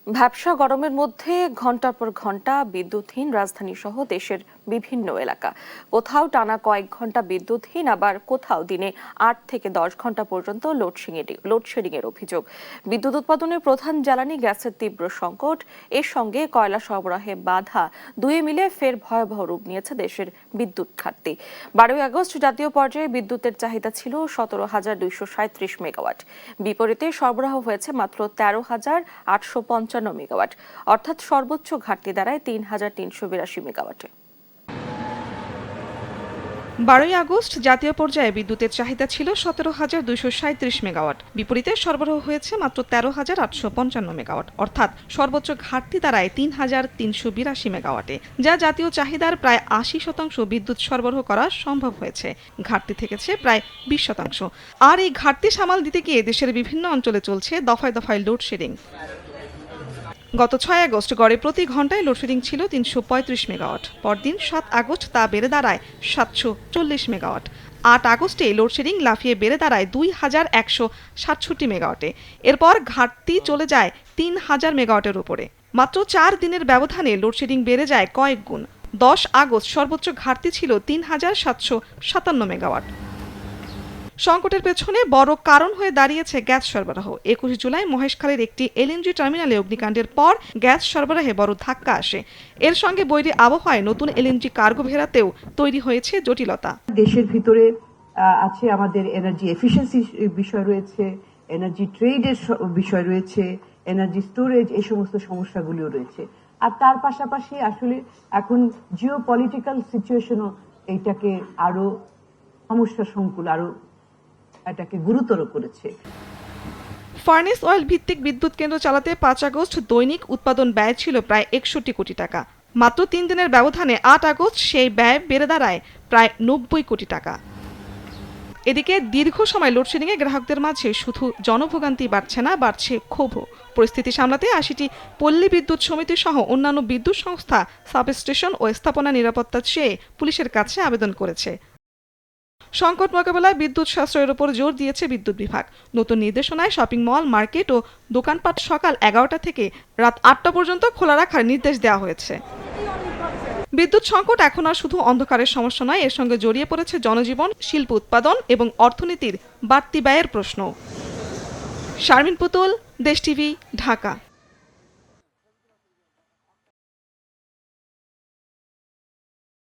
ভ্যাপসা গরমের মধ্যে ঘন্টার পর ঘন্টা বিদ্যুৎহীন রাজধানী সহ দেশের বিভিন্ন এলাকা। কোথাও টানা কয়েক ঘন্টা বিদ্যুৎহীন, আবার কোথাও দিনে 8 থেকে 10 ঘন্টা পর্যন্ত লোডশেডিং এর অভিযোগ। বিদ্যুৎ উৎপাদনের প্রধান জ্বালানি গ্যাসের তীব্র সংকট, এর সঙ্গে কয়লা সরবরাহে বাধা, দুয়ে মিলে ফের ভয়াবহ রূপ নিয়েছে দেশের বিদ্যুৎ ঘাটতি। 12 আগস্ট জাতীয় পর্যায়ে বিদ্যুতের চাহিদা ছিল 17,237 মেগাওয়াট। বিপরীতে সরবরাহ হয়েছে মাত্র 13,850 মেগাওয়াট, অর্থাৎ সর্বোচ্চ ঘাটতি দাঁড়ায় 3,382 মেগাওয়াটে। 12 আগস্ট জাতীয় পর্যায়ে বিদ্যুতের চাহিদা ছিল 17,237 মেগাওয়াট, বিপরীতে সরবরাহ হয়েছে মাত্র 13,855 মেগাওয়াট, অর্থাৎ সর্বোচ্চ ঘাটতি দাঁড়ায় 3,382 মেগাওয়াটে, যা জাতীয় চাহিদার প্রায় 80% বিদ্যুৎ সরবরাহ করা সম্ভব হয়েছে। ঘাটতি থেকেছে প্রায় 20%। আর এই ঘাটতি সামাল দিতে গিয়ে দেশের বিভিন্ন অঞ্চলে চলছে দফায় দফায় লোডশেডিং। গত 6 আগস্ট গড়ে প্রতি ঘন্টায় লোডশেডিং ছিল 335 মেগাওয়াট, পরদিন 7 আগস্ট তা বেড়ে দাঁড়ায় 740 মেগাওয়াট। 8 আগস্টে লোডশেডিং লাফিয়ে বেড়ে দাঁড়ায় 2,167 মেগাওয়াটে। এরপর ঘাটতি চলে যায় 3,000 মেগাওয়াটের উপরে। মাত্র 4 দিনের ব্যবধানে লোডশেডিং বেড়ে যায় কয়েক গুণ। 10 আগস্ট সর্বোচ্চ ঘাটতি ছিল 3,757 মেগাওয়াট। সংকটের পেছনে বড় কারণ হয়ে দাঁড়িয়েছে গ্যাস সরবরাহ। 21 জুলাই মহেশখালীর একটি এলএনজি টার্মিনালে অগ্নিকাণ্ডের পর গ্যাস সরবরাহে বড় ধাক্কা আসে। এর সঙ্গে বৈরী আবহাওয়ায় নতুন এলএনজি কার্গো ভেড়াতেও তৈরি হয়েছে জটিলতা। দেশের ভিতরে আছে আমাদের এনার্জি এফিসিয়েন্সি বিষয় রয়েছে, এনার্জি ট্রেডের বিষয় রয়েছে, এনার্জি স্টোরেজ, এই সমস্ত সমস্যাগুলিও রয়েছে। আর তার পাশাপাশি আসলে এখন জিও পলিটিক্যাল সিচুয়েশনও এইটাকে আরো সমস্যা সংকুল, আরো এটাকে গুরুতর করেছে। ফার্নেস অয়েল ভিত্তিক বিদ্যুৎ কেন্দ্র চালাতে 5 আগস্ট দৈনিক উৎপাদন ব্যয় ছিল প্রায় 61 কোটি টাকা। মাত্র 3 দিনের ব্যবধানে 8 আগস্ট সেই ব্যয় বেড়ে দাঁড়ায় প্রায় 90 কোটি টাকা। এদিকে দীর্ঘ সময় লোডশেডিংয়ে গ্রাহকদের মাঝে শুধু জনভোগান্তি বাড়ছে না, বাড়ছে ক্ষোভও। পরিস্থিতি সামলাতে 80টি পল্লী বিদ্যুৎ সমিতি সহ অন্যান্য বিদ্যুৎ সংস্থা সাবস্টেশন ও স্থাপনা নিরাপত্তা চেয়ে পুলিশের কাছে আবেদন করেছে। সংকট মোকাবেলায় বিদ্যুৎ সাশ্রয়ের উপর জোর দিয়েছে বিদ্যুৎ বিভাগ। নতুন নির্দেশনায় শপিং মল, মার্কেট ও দোকানপাট সকাল 11টা থেকে রাত 8টা পর্যন্ত খোলা রাখার নির্দেশ দেওয়া হয়েছে। বিদ্যুৎ সংকট এখন আর শুধু অন্ধকারের সমস্যা নয়, এর সঙ্গে জড়িয়ে পড়েছে জনজীবন, শিল্প উৎপাদন এবং অর্থনীতির বাড়তি ব্যয়ের প্রশ্ন। শারমিন পুতুল, দেশ টিভি, ঢাকা।